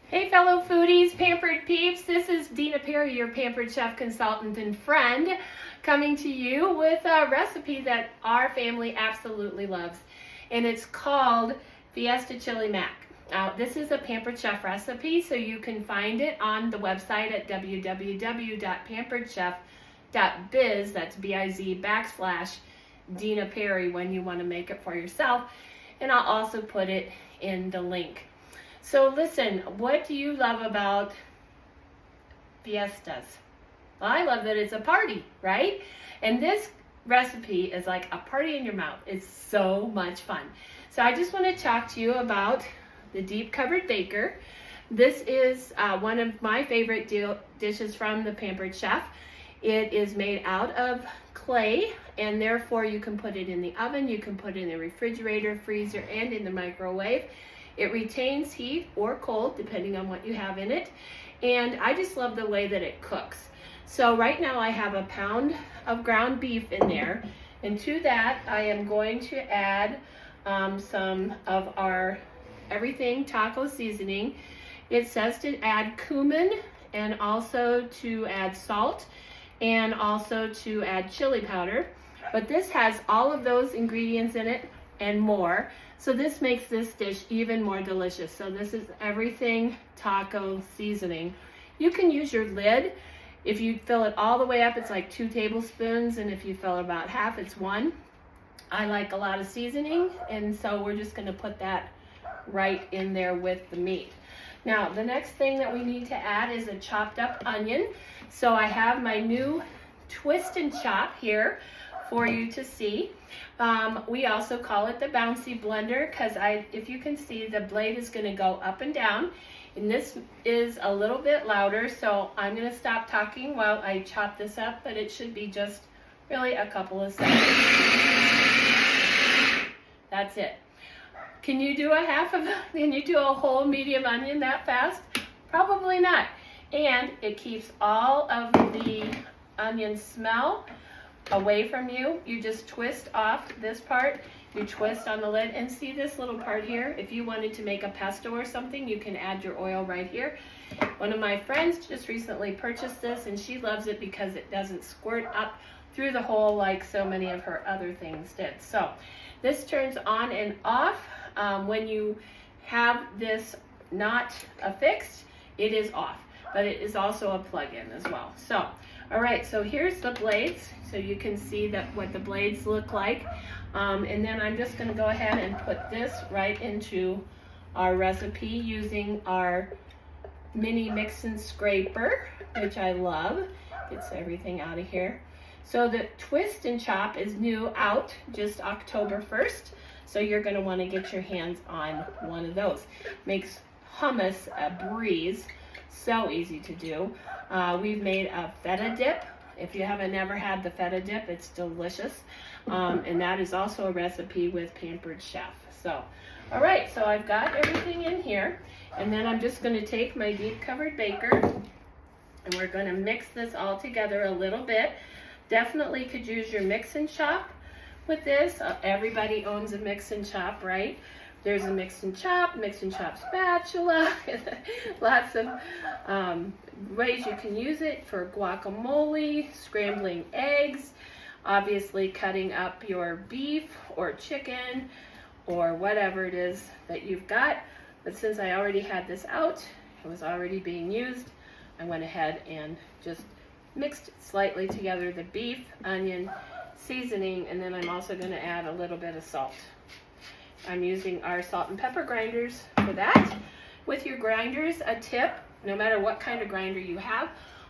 Hey fellow foodies, pampered peeps, this is Dina Perry, your pampered chef consultant and friend, coming to you with a recipe that our family absolutely loves, and it's called Fiesta Chili Mac. Now this is a pampered chef recipe, so you can find it on the website at www.pamperedchef.biz, that's B-I-Z / Dina Perry when you want to make it for yourself, and I'll also put it in the link. So listen, what do you love about fiestas? Well, I love that it's a party, right? And this recipe is like a party in your mouth. It's so much fun. So I just want to talk to you about the deep covered baker. This is one of my favorite dishes from the Pampered Chef. It is made out of clay, and therefore you can put it in the oven, you can put it in the refrigerator, freezer, and in the microwave. It retains heat or cold depending on what you have in it, and I just love the way that it cooks. So right now I have a pound of ground beef in there, and to that I am going to add some of our everything taco seasoning. It says to add cumin and also to add salt and also to add chili powder, but this has all of those ingredients in it and more. So this makes this dish even more delicious. So this is everything taco seasoning. You can use your lid. If you fill it all the way up, it's like 2 tablespoons, and if you fill about half, it's 1. I like a lot of seasoning, and so we're just going to put that right in there with the meat. Now, the next thing that we need to add is a chopped up onion. So I have my new twist and chop here for you to see. We also call it the bouncy blender because if you can see, the blade is going to go up and down, and this is a little bit louder, so I'm going to stop talking while I chop this up, but it should be just really a couple of seconds. That's it. Can you do can you do a whole medium onion that fast? Probably not. And it keeps all of the onion smell away from you. You just twist off this part, you twist on the lid, and see this little part here? If you wanted to make a pesto or something, you can add your oil right here. One of my friends just recently purchased this, and she loves it because it doesn't squirt up through the hole like so many of her other things did. So this turns on and off. When you have this not affixed, it is off, but it is also a plug-in as well. So, all right, so here's the blades, so you can see what the blades look like. And then I'm just going to go ahead and put this right into our recipe using our mini mix and scraper, which I love. Gets everything out of here. So the twist and chop is new out just October 1st. So you're going to want to get your hands on one of those. Makes hummus a breeze. So easy to do. We've made a feta dip. If you haven't ever had the feta dip, it's delicious. And that is also a recipe with Pampered Chef. So, all right, so I've got everything in here. And then I'm just going to take my deep covered baker, and we're going to mix this all together a little bit. Definitely could use your mix and chop with this. Everybody owns a mix and chop, right? There's a mix and chop spatula, lots of ways you can use it for guacamole, scrambling eggs, obviously cutting up your beef or chicken or whatever it is that you've got. But since I already had this out, it was already being used, I went ahead and just mixed slightly together the beef, onion, seasoning, and then I'm also going to add a little bit of salt. I'm using our salt and pepper grinders for that. With your grinders, a tip, no matter what kind of grinder you have,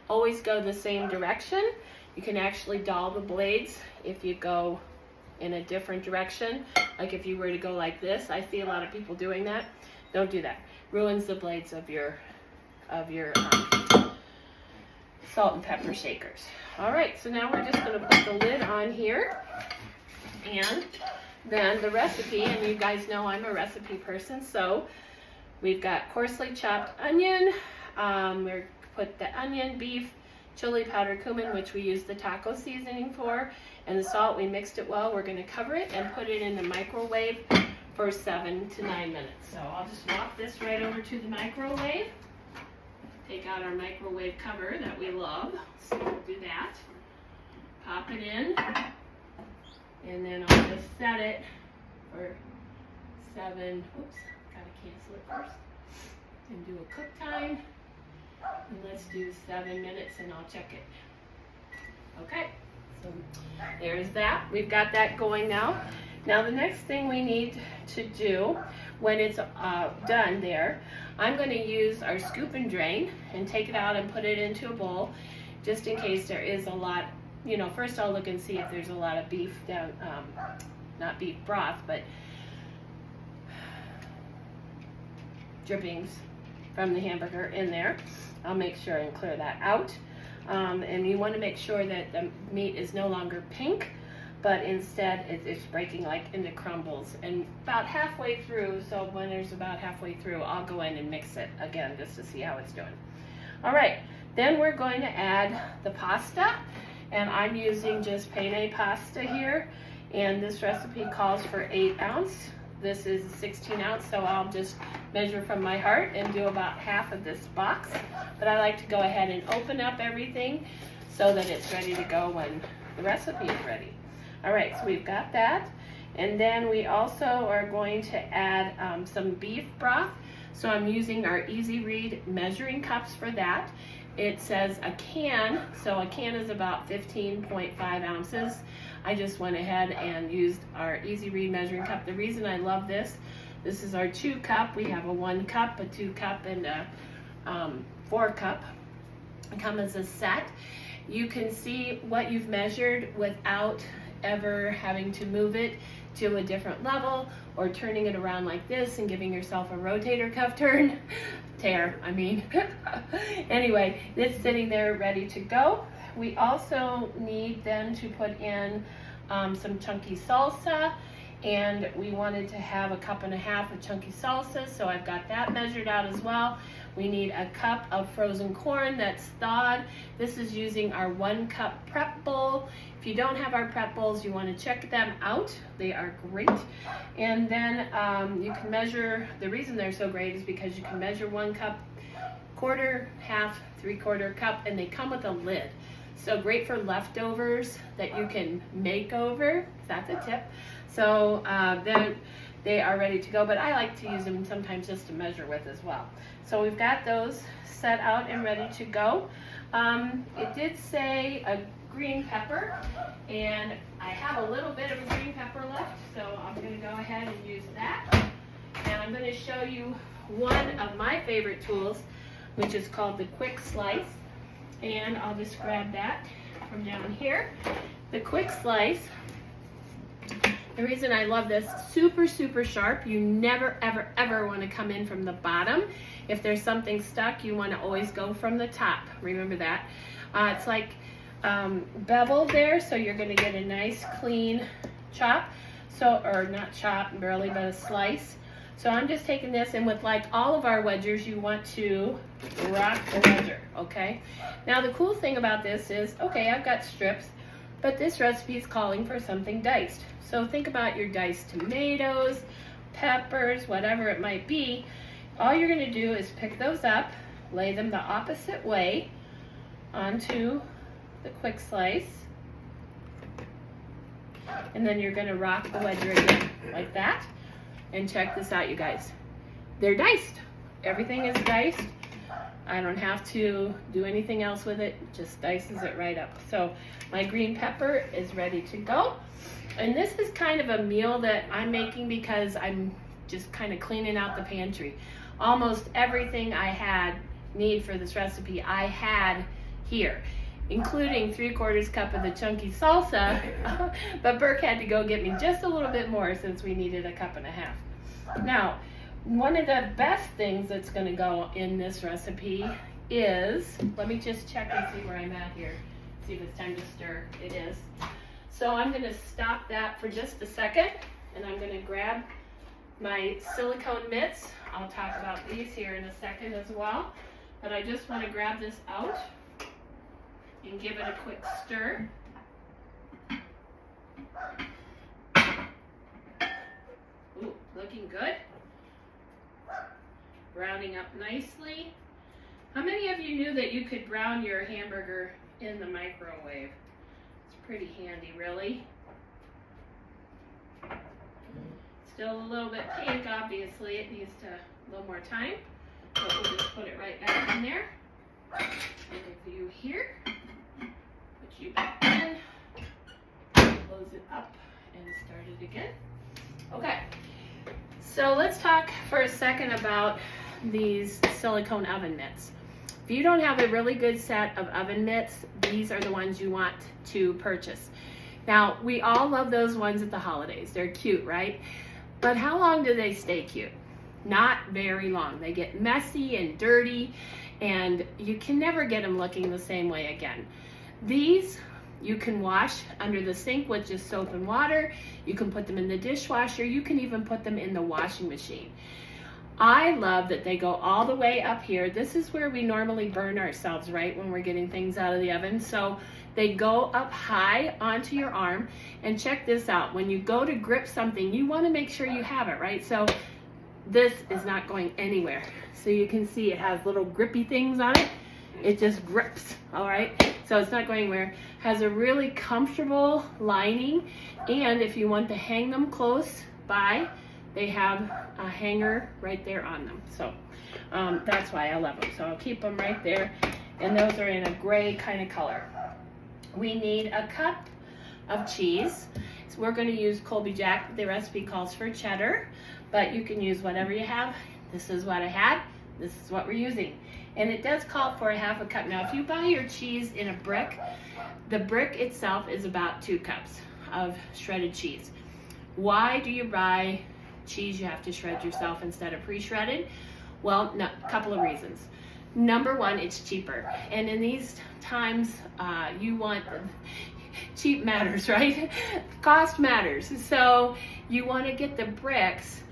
always go the same direction. You can actually dull the blades if you go in a different direction. Like if you were to go like this, I see a lot of people doing that. Don't do that. Ruins the blades of your salt and pepper shakers. All right, so now we're just going to put the lid on here, and then the recipe, and you guys know I'm a recipe person, so we've got coarsely chopped onion. We put the onion, beef, chili powder, cumin, which we use the taco seasoning for, and the salt. We mixed it well. We're going to cover it and put it in the microwave for 7 to 9 minutes. So I'll just walk this right over to the microwave. Take out our microwave cover that we love. So we'll do that. Pop it in. And then I'll just set it for 7, oops, gotta cancel it first. And do a cook time. And let's do 7 minutes and I'll check it. Okay, so there's that. We've got that going now. Now the next thing we need to do when it's done there, I'm going to use our scoop and drain and take it out and put it into a bowl just in case there is a lot. You know, first I'll look and see if there's a lot of beef down, not beef broth, but drippings from the hamburger in there. I'll make sure and clear that out. And you want to make sure that the meat is no longer pink, but instead it's breaking like into crumbles. And about halfway through, so when there's about halfway through, I'll go in and mix it again just to see how it's doing. All right, then we're going to add the pasta. And I'm using just penne pasta here, and this recipe calls for 8 ounce. This is 16 ounce, so I'll just measure from my heart and do about half of this box. But I like to go ahead and open up everything so that it's ready to go when the recipe is ready. All right, so we've got that. And then we also are going to add some beef broth. So I'm using our Easy Read measuring cups for that. It says a can, so a can is about 15.5 ounces. I just went ahead and used our Easy Read measuring cup. The reason I love this is our 2 cup. We have a 1 cup, a 2 cup, and a 4 cup. It comes as a set. You can see what you've measured without ever having to move it to a different level or turning it around like this and giving yourself a rotator cuff turn. Anyway, it's sitting there ready to go. We also need then to put in some chunky salsa, and we wanted to have a 1.5 cups of chunky salsa, so I've got that measured out as well. We need a cup of frozen corn that's thawed. This is using our 1 cup prep bowl. If you don't have our prep bowls, you want to check them out. They are great. And then you can measure, the reason they're so great is because you can measure 1 cup, quarter, half, 3/4 cup, and they come with a lid. So great for leftovers that you can make over. That's a tip. So then they are ready to go, but I like to use them sometimes just to measure with as well. So we've got those set out and ready to go. It did say a green pepper, and I have a little bit of a green pepper left, so I'm going to go ahead and use that. And I'm going to show you one of my favorite tools, which is called the quick slice. And I'll just grab that from down here. The quick slice, the reason I love this, super, super sharp. You never, ever, ever want to come in from the bottom. If there's something stuck, you want to always go from the top. Remember that. It's like beveled there, so you're going to get a nice clean chop. So, or not chop, barely, but a slice. So I'm just taking this, and with like all of our wedgers, you want to rock the wedger, okay? Now the cool thing about this is, okay, I've got strips, but this recipe is calling for something diced. So think about your diced tomatoes, peppers, whatever it might be. All you're going to do is pick those up, lay them the opposite way onto the quick slice, and then you're going to rock the wedger again, like that. And check this out, you guys. They're diced. Everything is diced. I don't have to do anything else with it. Just dices it right up. So my green pepper is ready to go. And this is kind of a meal that I'm making because I'm just kind of cleaning out the pantry. Almost everything I need for this recipe, I had here, including 3/4 cup of the chunky salsa, but Burke had to go get me just a little bit more since we needed a 1.5 cups. Now, one of the best things that's going to go in this recipe is, let me just check and see where I'm at here, see if it's time to stir. It is. So I'm going to stop that for just a second, and I'm going to grab my silicone mitts. I'll talk about these here in a second as well, but I just want to grab this out and give it a quick stir. Ooh, looking good. Browning up nicely. How many of you knew that you could brown your hamburger in the microwave? It's pretty handy, really. Still a little bit pink, obviously. It needs a little more time. But we'll just put it right back in there. Over you here. Put you back in. Close it up and start it again. Okay. So let's talk for a second about these silicone oven mitts. If you don't have a really good set of oven mitts, these are the ones you want to purchase. Now, we all love those ones at the holidays. They're cute, right? But how long do they stay cute? Not very long. They get messy and dirty, and you can never get them looking the same way again. These you can wash under the sink with just soap and water. You can put them in the dishwasher. You can even put them in the washing machine. I love that they go all the way up here. This is where we normally burn ourselves, right, when we're getting things out of the oven. So they go up high onto your arm. And check this out. When you go to grip something, you want to make sure you have it, right? So this is not going anywhere. So you can see it has little grippy things on it. It just grips, all right? So it's not going anywhere. Has a really comfortable lining. And if you want to hang them close by, they have a hanger right there on them. So that's why I love them. So I'll keep them right there. And those are in a gray kind of color. We need a cup of cheese. So we're going to use Colby Jack. The recipe calls for cheddar, but you can use whatever you have. This is what I had. This is what we're using. And it does call for a half a cup. Now, if you buy your cheese in a brick, the brick itself is about 2 cups of shredded cheese. Why do you buy cheese you have to shred yourself instead of pre-shredded? Well, a couple of reasons. Number one, it's cheaper. And in these times, you want cheap matters, right? Cost matters. So you want to get the bricks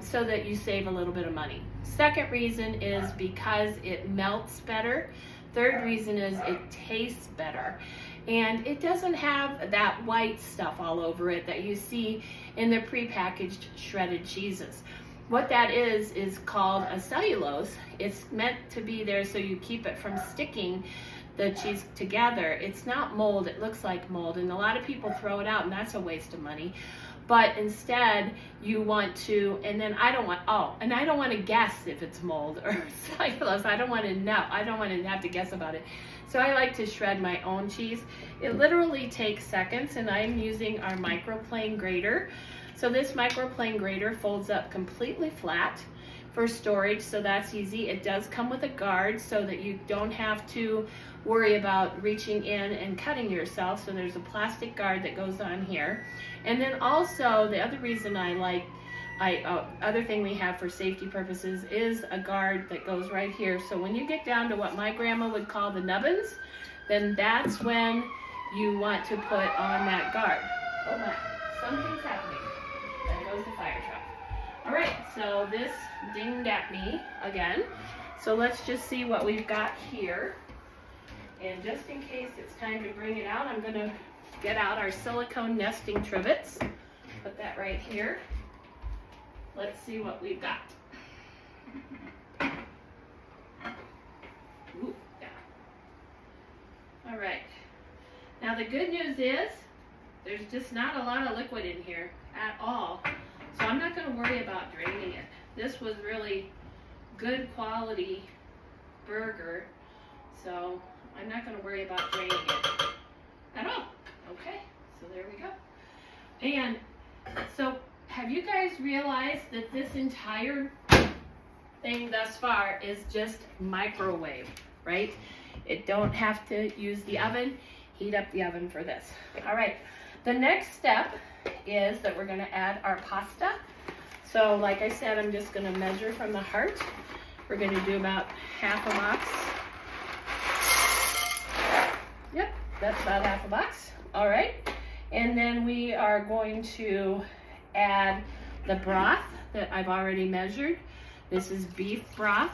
so that you save a little bit of money. Second reason is because it melts better. Third reason is it tastes better. And it doesn't have that white stuff all over it that you see in the prepackaged shredded cheeses. What that is called a cellulose. It's meant to be there so you keep it from sticking the cheese together. It's not mold. It looks like mold, and a lot of people throw it out, and that's a waste of money. But instead, you want to, and then I don't want to guess if it's mold or cellulose. I don't want to know. I don't want to have to guess about it. So I like to shred my own cheese. It literally takes seconds, and I'm using our microplane grater. So this microplane grater folds up completely flat for storage, so that's easy. It does come with a guard so that you don't have to worry about reaching in and cutting yourself. So there's a plastic guard that goes on here. And then also the other reason other thing we have for safety purposes is a guard that goes right here. So when you get down to what my grandma would call the nubbins, then that's when you want to put on that guard. Oh my, something's happening. There goes the fire truck. All right, so this dinged at me again. So let's just see what we've got here. And just in case it's time to bring it out, I'm going to get out our silicone nesting trivets. Put that right here. Let's see what we've got. Ooh, yeah. All right. Now the good news is there's just not a lot of liquid in here at all. So I'm not going to worry about draining it. This was really good quality burger. So I'm not going to worry about draining it at all. Okay, so there we go. And so have you guys realized that this entire thing thus far is just microwave, right? It don't have to use the oven. Heat up the oven for this. All right, the next step is that we're going to add our pasta. So like I said, I'm just going to measure from the heart. We're going to do about half a box. Yep, that's about half a box. All right, and then we are going to add the broth that I've already measured. This is beef broth.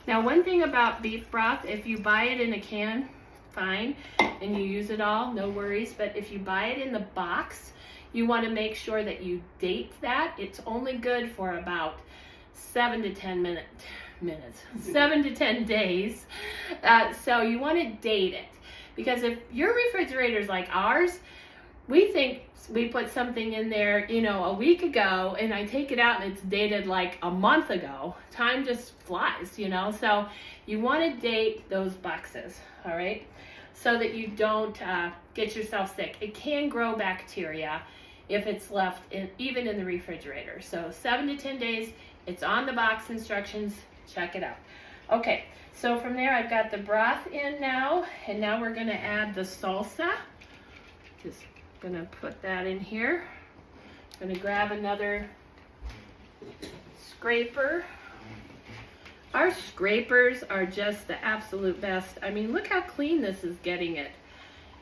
Now, one thing about beef broth, if you buy it in a can, fine, and you use it all, no worries. But if you buy it in the box, you want to make sure that you date that. It's only good for about 7 to 10 minutes, 7 to 10 days. So you want to date it, because if your refrigerator is like ours, we think we put something in there, you know, a week ago, and I take it out and it's dated like a month ago. Time just flies, you know. So you want to date those boxes, all right, so that you don't get yourself sick. It can grow bacteria if it's left even in the refrigerator. So 7 to 10 days. It's on the box instructions. Check it out. Okay, so from there I've got the broth in now, and now we're going to add the salsa. Just gonna put that in here. Gonna grab another scraper. Our scrapers are just the absolute best. I mean, look how clean this is getting it.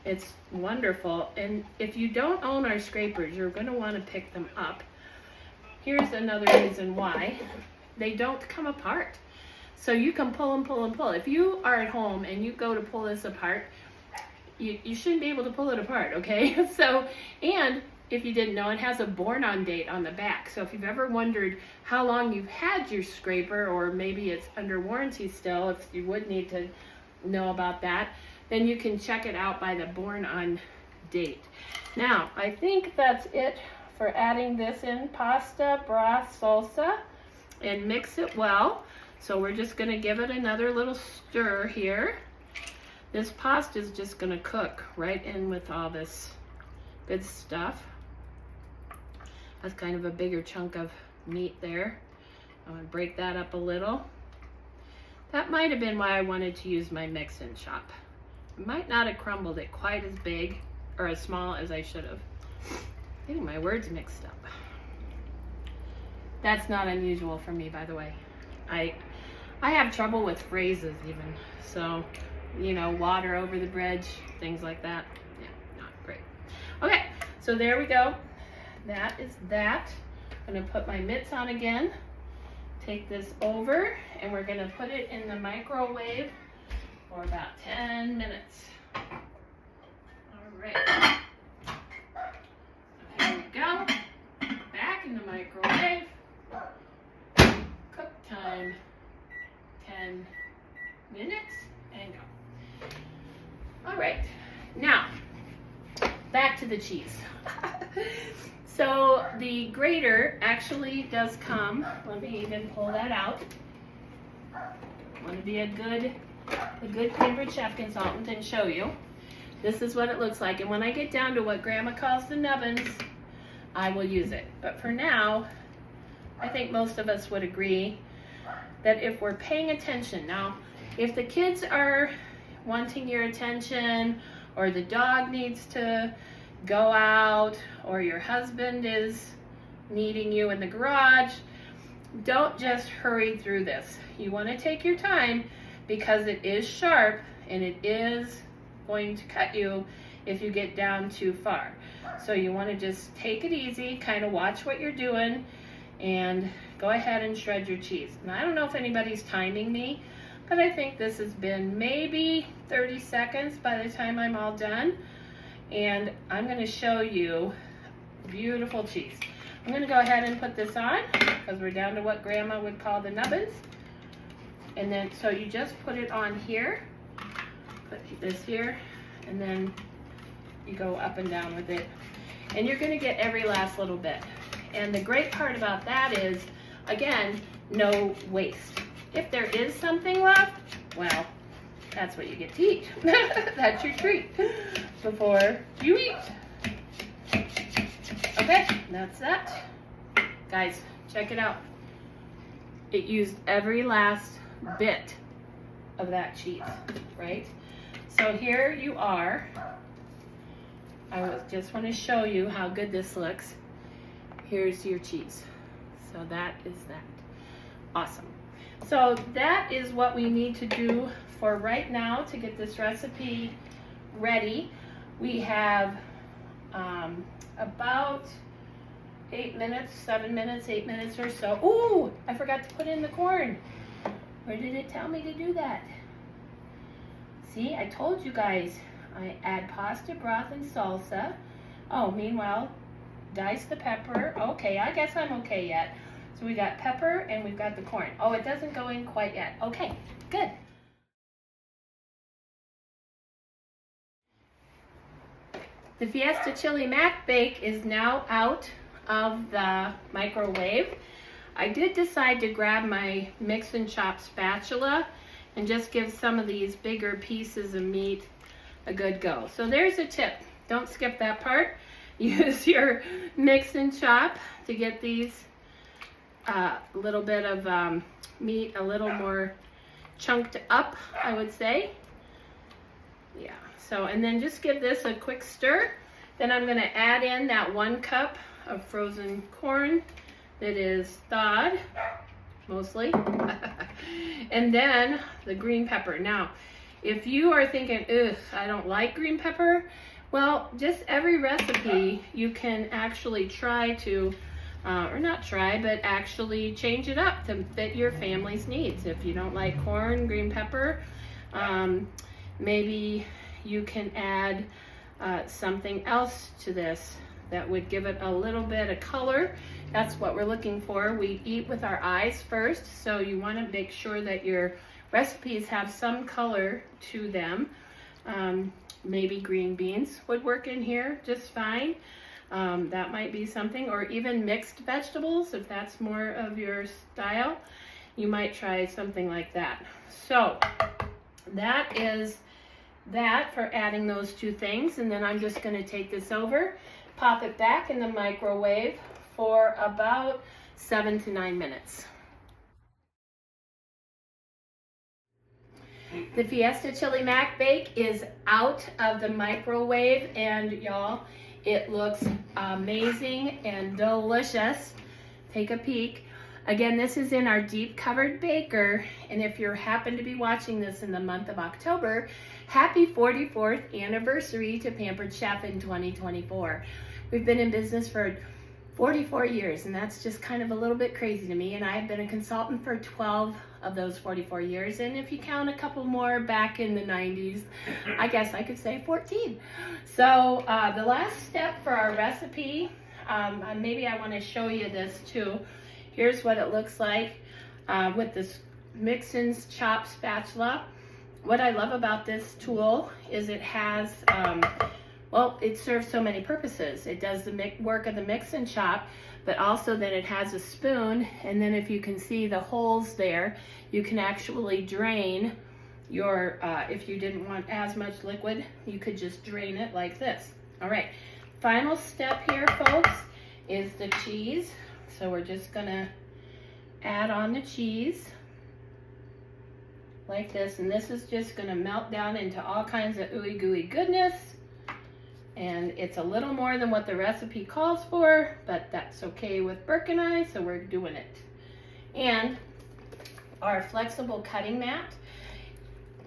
It's wonderful. And if you don't own our scrapers, you're gonna wanna pick them up. Here's another reason why. They don't come apart. So you can pull and pull and pull. If you are at home and you go to pull this apart, you shouldn't be able to pull it apart, okay? So, and if you didn't know, it has a born on date on the back. So if you've ever wondered how long you've had your scraper, or maybe it's under warranty still, if you would need to know about that, then you can check it out by the born on date. Now, I think that's it for adding this in, pasta, broth, salsa, and mix it well. So we're just gonna give it another little stir here. This pasta is just going to cook right in with all this good stuff. That's kind of a bigger chunk of meat there. I'm going to break that up a little. That might have been why I wanted to use my mix-in chop. I might not have crumbled it quite as big or as small as I should have. Getting my words mixed up. That's not unusual for me, by the way. I have trouble with phrases even, so you know, water over the bridge, things like that. Yeah, not great. Okay, so there we go. That is that. I'm gonna put my mitts on again. Take this over, and we're gonna put it in the microwave for about 10 minutes. All right. So here we go. Back in the microwave. Cook time, 10 minutes, and go. All right, now back to the cheese. So the grater actually does come. Let me even pull that out. Want to be a good Cambridge chef consultant and show you. This is what it looks like, and when I get down to what Grandma calls the nubbins, I will use it. But for now, I think most of us would agree that if we're paying attention, now if the kids are wanting your attention, or the dog needs to go out, or your husband is needing you in the garage, don't just hurry through this. You want to take your time, because it is sharp and it is going to cut you if you get down too far. So you want to just take it easy, kind of watch what you're doing, and go ahead and shred your cheese. And I don't know if anybody's timing me, but I think this has been maybe 30 seconds by the time I'm all done. And I'm going to show you beautiful cheese. I'm going to go ahead and put this on, because we're down to what Grandma would call the nubbins. And then, so you just put it on here, put this here, and then you go up and down with it. And you're going to get every last little bit. And the great part about that is, again, no waste. If there is something left, well, that's what you get to eat. That's your treat before you eat. Okay, that's that. Guys, check it out. It used every last bit of that cheese, right? So here you are. I just want to show you how good this looks. Here's your cheese. So that is that. Awesome. So that is what we need to do for right now to get this recipe ready. We have about 8 minutes, 7 minutes, 8 minutes or so. Ooh, I forgot to put in the corn. Where did it tell me to do that? See, I told you guys, I add pasta, broth, and salsa. Oh, meanwhile, dice the pepper. Okay, I guess I'm okay yet. So we got pepper and we've got the corn. Oh, it doesn't go in quite yet. Okay, good. The Fiesta Chili Mac Bake is now out of the microwave. I did decide to grab my mix and chop spatula and just give some of these bigger pieces of meat a good go. So there's a tip. Don't skip that part. Use your mix and chop to get these little bit of meat a little more chunked up, I would say. Yeah, so, and then just give this a quick stir. Then I'm gonna add in that 1 cup of frozen corn that is thawed, mostly. And then the green pepper. Now, if you are thinking, ugh, I don't like green pepper, well, just every recipe you can actually try to, or not try, but actually change it up to fit your family's needs. If you don't like corn, green pepper, maybe you can add something else to this that would give it a little bit of color. That's what we're looking for. We eat with our eyes first, so you want to make sure that your recipes have some color to them. Maybe green beans would work in here just fine. That might be something, or even mixed vegetables if that's more of your style. You might try something like that. So that is that for adding those 2 things, and then I'm just going to take this over, pop it back in the microwave for about 7 to 9 minutes. The Fiesta Chili Mac Bake is out of the microwave, and y'all, it looks amazing and delicious. Take a peek. Again, this is in our deep covered baker, and if you happen to be watching this in the month of October, happy 44th anniversary to Pampered Chef in 2024. We've been in business for 44 years, and that's just kind of a little bit crazy to me, and I've been a consultant for 12 of those 44 years, and if you count a couple more back in the 90s, I guess I could say 14. So the last step for our recipe, maybe I want to show you this too. Here's what it looks like with this mix and chop spatula. What I love about this tool is it has, well, it serves so many purposes. It does the work of the mix and chop, but also that it has a spoon, and then if you can see the holes there, you can actually drain your, if you didn't want as much liquid, you could just drain it like this. All right, final step here, folks, is the cheese. So we're just gonna add on the cheese like this, and this is just gonna melt down into all kinds of ooey gooey goodness. And it's a little more than what the recipe calls for, but that's okay with Burke and I, so we're doing it. And our flexible cutting mat.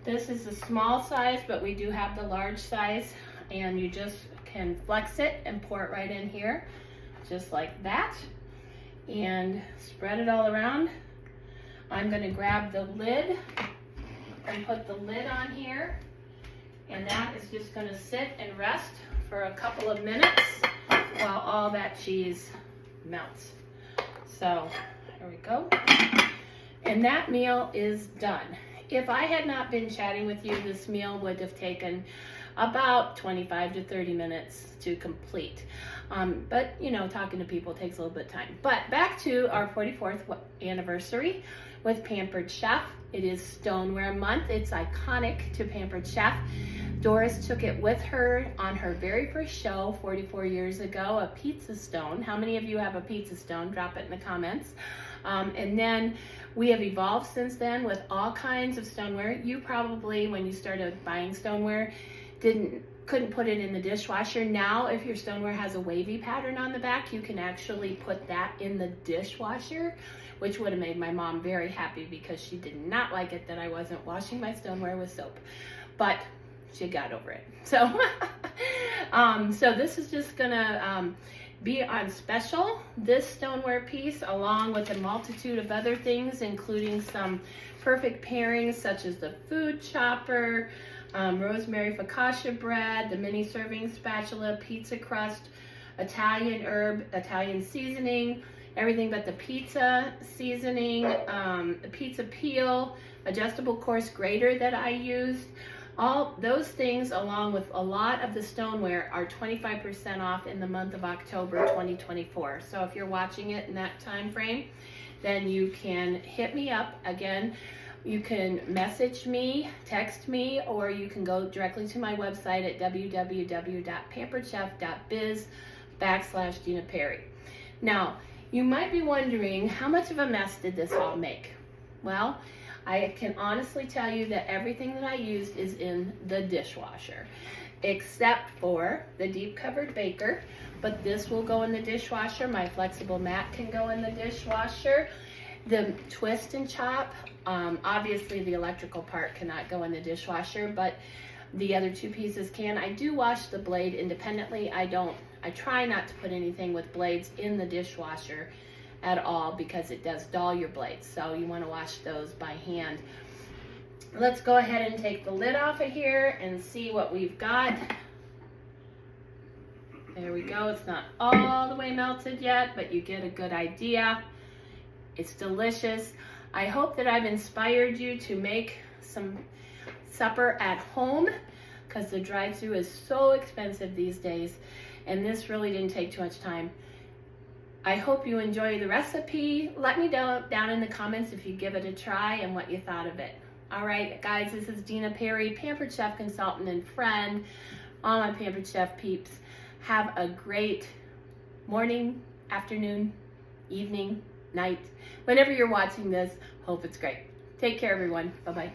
This is the small size, but we do have the large size, and you just can flex it and pour it right in here, just like that. And spread it all around. I'm gonna grab the lid and put the lid on here, and that is just gonna sit and rest for a couple of minutes while all that cheese melts. So here we go. And that meal is done. If I had not been chatting with you, this meal would have taken about 25 to 30 minutes to complete. But you know, talking to people takes a little bit of time. But back to our 44th anniversary with Pampered Chef. It is Stoneware Month. It's iconic to Pampered Chef. Doris took it with her on her very first show 44 years ago, a pizza stone. How many of you have a pizza stone? Drop it in the comments. And then we have evolved since then with all kinds of stoneware. You probably, when you started buying stoneware, couldn't put it in the dishwasher. Now, if your stoneware has a wavy pattern on the back, you can actually put that in the dishwasher, which would have made my mom very happy because she did not like it that I wasn't washing my stoneware with soap. But she got over it. So, so this is just gonna be on special. This stoneware piece, along with a multitude of other things, including some perfect pairings such as the food chopper, rosemary focaccia bread, the mini serving spatula, pizza crust, Italian herb, Italian seasoning, everything but the pizza seasoning, the pizza peel, adjustable coarse grater that I used. All those things, along with a lot of the stoneware, are 25% off in the month of October 2024. So if you're watching it in that time frame, then you can hit me up. Again, you can message me, text me, or you can go directly to my website at www.pamperedchef.biz/Dina Perry. Now, you might be wondering, how much of a mess did this all make? Well, I can honestly tell you that everything that I used is in the dishwasher, except for the deep covered baker, but this will go in the dishwasher. My flexible mat can go in the dishwasher. The twist and chop, obviously the electrical part cannot go in the dishwasher, but the other two pieces can. I do wash the blade independently. I try not to put anything with blades in the dishwasher at all, because it does dull your blades. So you want to wash those by hand. Let's go ahead and take the lid off of here and see what we've got. There we go. It's not all the way melted yet, but you get a good idea. It's delicious. I hope that I've inspired you to make some supper at home, because the drive-thru is so expensive these days, and this really didn't take too much time. I hope you enjoy the recipe. Let me know down in the comments if you give it a try and what you thought of it. All right, guys, this is Dina Perry, Pampered Chef consultant and friend. All my Pampered Chef peeps, have a great morning, afternoon, evening, night. Whenever you're watching this, hope it's great. Take care, everyone. Bye-bye.